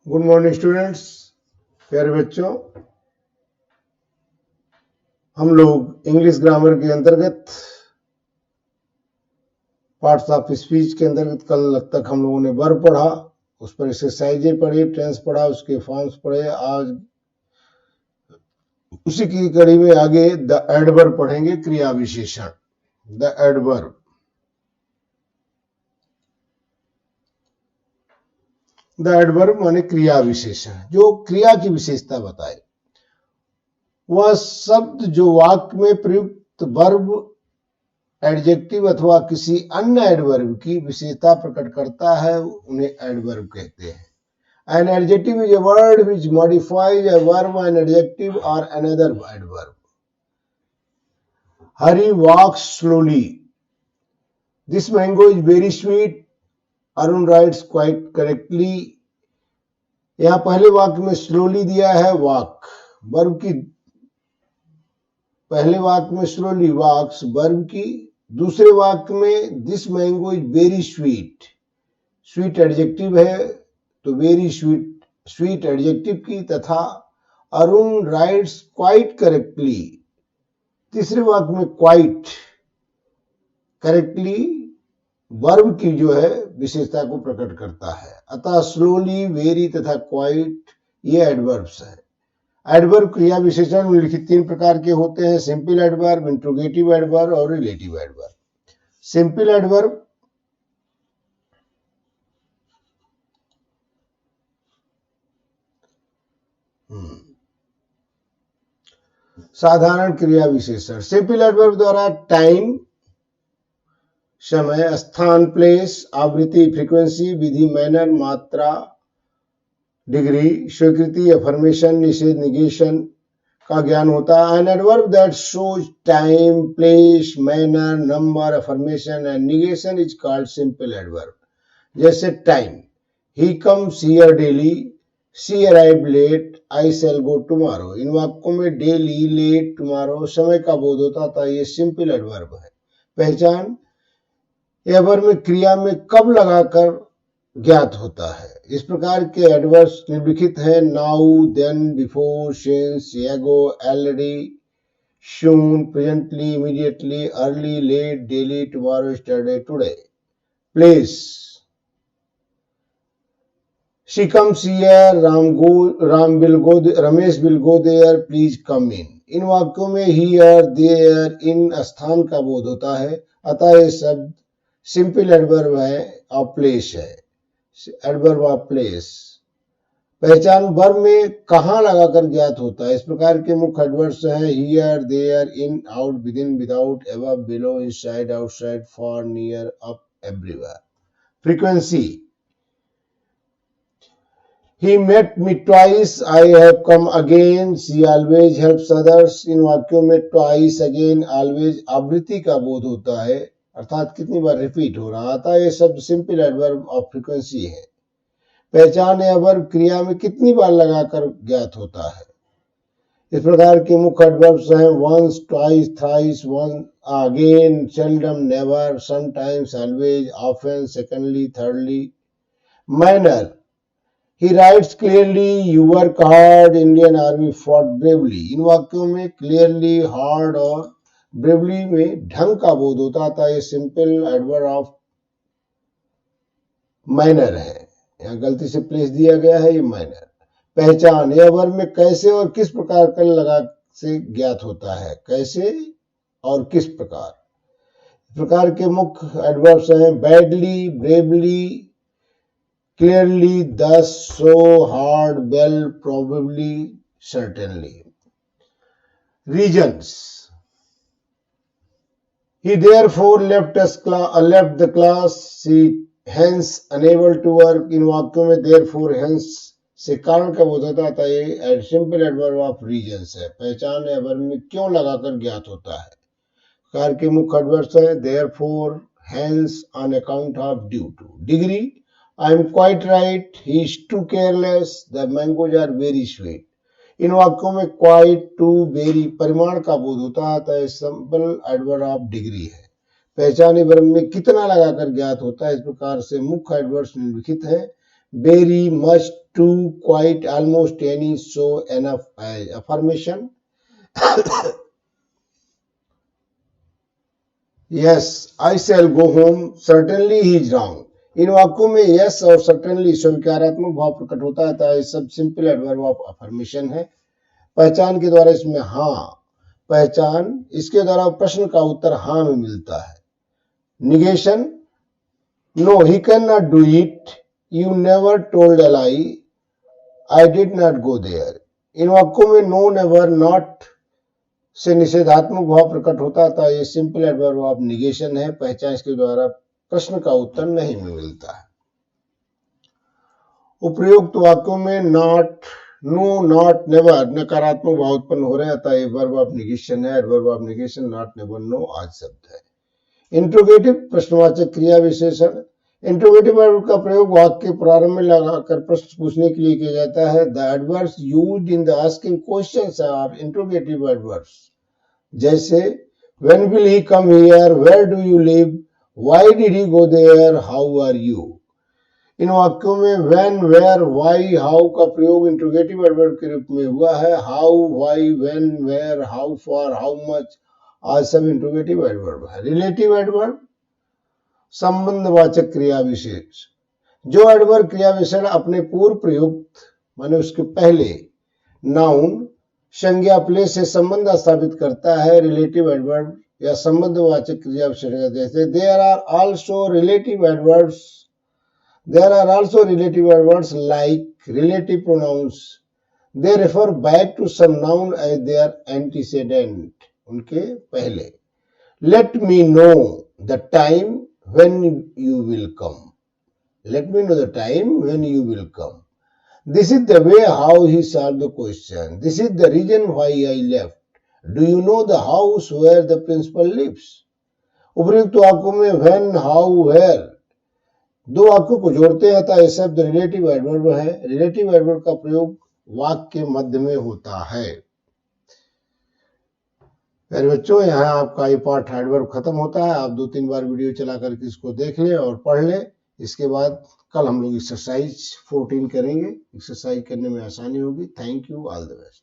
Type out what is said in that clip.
Good morning students, प्यारे बच्चों। हम लोग इंग्लिश ग्रामर के अंतर्गत पार्ट्स ऑफ स्पीच के अंतर्गत कल तक हम लोगों ने वर्ब पढ़ा, उस पर एक्सरसाइजें पढ़ी, टेंस पढ़ा, उसके फॉर्म्स पढ़े। आज उसी की कड़ी में आगे द एडवर्ब पढ़ेंगे, क्रिया विशेषण। द एडवर्ब, द एडवर्ब माने क्रिया विशेषण, जो क्रिया की विशेषता बताए। वह शब्द जो वाक्य में प्रयुक्त वर्ब, एडजेक्टिव अथवा किसी अन्य एडवर्ब की विशेषता प्रकट करता है, उन्हें एडवर्ब कहते हैं। An adjective is a word which modifies a verb, an adjective or another adverb. Hari walks slowly. This mango is very sweet. Arun writes quite correctly. यहाँ पहले वाक्य में स्लोली दिया है वाक, वर्ब की। पहले वाक्य में स्लोली वॉक्स वर्ब की, दूसरे वाक्य में this mango is very sweet, sweet adjective है तो वेरी स्वीट एडजेक्टिव की, तथा अरुण राइट्स क्वाइट करेक्टली, तीसरे वाक्य में क्वाइट करेक्टली वर्ब की जो है विशेषता को प्रकट करता है। अतः स्लोली, वेरी तथा क्वाइट ये एडवर्ब्स हैं। एडवर्ब क्रिया विशेषण निम्नलिखित तीन प्रकार के होते हैं: सिंपल एडवर्ब, इंट्रोगेटिव एडवर्ब और रिलेटिव एडवर्ब। सिंपल एडवर्ब साधारण क्रिया विशेषण। सिंपल एडवर्ब द्वारा टाइम समय, स्थान प्लेस, आवृत्ति फ्रीक्वेंसी, विधि मैनर, मात्रा डिग्री, स्वीकृति अफर्मेशन, निषेध निगेशन का ज्ञान होता है। An adverb that shows time, place, manner, number, affirmation and negation is called simple adverb. जैसे time, he comes here daily, she arrive late, I shall go tomorrow. इन वाक्यों में डेली, लेट, टुमारो समय का बोध होता था, ये सिंपल एडवर्ब है। पहचान, यह वर्ब में क्रिया में कब लगाकर ज्ञात होता है। इस प्रकार के एडवर्ब्स निम्नलिखित हैं: now, then, before, since, ago, already, soon, presently, immediately, early, late, daily, tomorrow, yesterday, today. Place, she comes here, Ramesh will go there, please come in। इन वाक्यों में here, there, in स्थान का बोध होता है, अतः ये शब्द सिंपल एडवर्ब है ऑफ प्लेस है, एडवर्ब ऑफ प्लेस। पहचान, वर्ब में कहाँ लगाकर ज्ञात होता है। इस प्रकार के मुख्य एडवर्ब्स हैं: here, there, in, out, within, without, above, below, inside, outside, far, near, up, everywhere. Frequency, He met me twice, I have come again, she always helps others। इन वाक्यों में twice, again, always आवृत्ति का बोध होता है, अर्थात कितनी बार रिपीट हो रहा था। ये शब्द सिंपल एडवर्ब ऑफ फ्रीक्वेंसी है। पहचान, यह वर्ब क्रिया में कितनी बार लगाकर ज्ञात होता है। इस प्रकार के मुख्य एडवर्ब्स हैं: once, twice, thrice, once, again, seldom, never, sometimes, always, often, secondly, thirdly। Manner, He writes clearly, you work hard, Indian Army fought bravely। इन वाक्यों में clearly, hard और bravely में ढंग का बोध होता था, ये सिंपल एडवर्ब ऑफ मैनर है। यहाँ गलती से प्लेस दिया गया है, ये मैनर। पहचान, यह वर्ब में कैसे और किस प्रकार कल लगा से ज्ञात होता है। कैसे और किस प्रकार। इस प्रकार के मुख्य एडवर्ब्स हैं: badly, bravely, clearly, thus, so, hard, well, probably, certainly। Reasons, he therefore left the class, she hence unable to work। इन वाक्यों में therefore, hence से कारण का बोध होता था, ये सिंपल एडवर्ब ऑफ रीजन्स है। पहचान, है वर्ब में क्यों लगाकर ज्ञात होता है। कार के मुख्य एडवर्ब्स हैं: therefore, hence, on account of, due to। Degree, I am quite right, he is too careless, the mangoes are very sweet। इन वाक्यों में quite, to, very परिमाण का बोध होता है, सिंपल एडवर्ब ऑफ डिग्री है। पहचान, वर्ब में कितना लगाकर ज्ञात होता है। इस प्रकार से मुख्य एडवर्ब्स निम्नलिखित है: very, much, to quite almost any so enough affirmation. Yes, I shall go home. Certainly he is wrong. इन वाक्यों में यस और सर्टेनली स्वीकारात्मक भाव प्रकट होता है, तो ये सब सिंपल एडवर्ब ऑफ अफर्मेशन है। पहचान के द्वारा इसमें हाँ, पहचान इसके द्वारा प्रश्न का उत्तर हाँ में मिलता है। Negation, no he can not do it, you never told a lie, I did not go there. इन वाक्यों में नो, नेवर, नॉट से निषेधात्मक भाव प्रकट होता था, ये सिंपल एडवर्ब ऑफ निगेशन है। पहचान इसके द्वारा प्रश्न का उत्तर नहीं मिलता है। उपयुक्त वाक्यों में नॉट, नो, नॉट, नेवर नकारात्मक भाव उत्पन्न हो रहे हैं, अतः ये वर्ब ऑफ निगेशन है। Adverb of negation not, never, no आज शब्द है। इंट्रोगेटिव प्रश्नवाचक क्रिया विशेषण, इंट्रोगेटिव वर्ब का प्रयोग वाक्य के प्रारंभ में लगाकर प्रश्न पूछने के लिए किया जाता है। The adverbs used in the asking questions are interrogative adverbs, जैसे when will he come here, where do you live, why did he go there, how are you. इन वाक्यों में व्हेन, वेयर, व्हाई, हाउ का प्रयोग interrogative adverb के रूप में हुआ है। How, why, when, where, how far, how much आज सब इंट्रोगेटिव एडवर्ब है। रिलेटिव एडवर्ब संबंधवाचक क्रिया विशेष, जो एडवर्ब क्रिया विशेषण अपने पूर्व प्रयुक्त माने उसके पहले नाउन संज्ञा प्लेस से संबंध स्थापित करता है। रिलेटिव एडवर्ब या संबंधवाचक क्रिया विशेषण जैसे there are also relative adverbs, there are also relative adverbs like relative pronouns, they refer back to some noun as their antecedent, उनके पहले। Let me know the time when you will come, let me know the time when you will come. This is the way how he solved the question. This is the reason why I left. Do you know the house where the principal lives? उपयुक्त वाक्यों में when, how, where दो वाक्यों को जोड़ते हैं, तो यह शब्द रिलेटिव एडवर्ब है। रिलेटिव एडवर्ब का प्रयोग वाक्य के मध्य में होता है। मेरे बच्चों, यहाँ आपका ये पार्ट एडवर्ब खत्म होता है। आप 2-3 बार वीडियो चला करके इसको देख लें और पढ़ लें। इसके बाद कल हम लोग एक्सरसाइज 14 करेंगे। एक्सरसाइज करने में आसानी होगी। Thank you, all the best.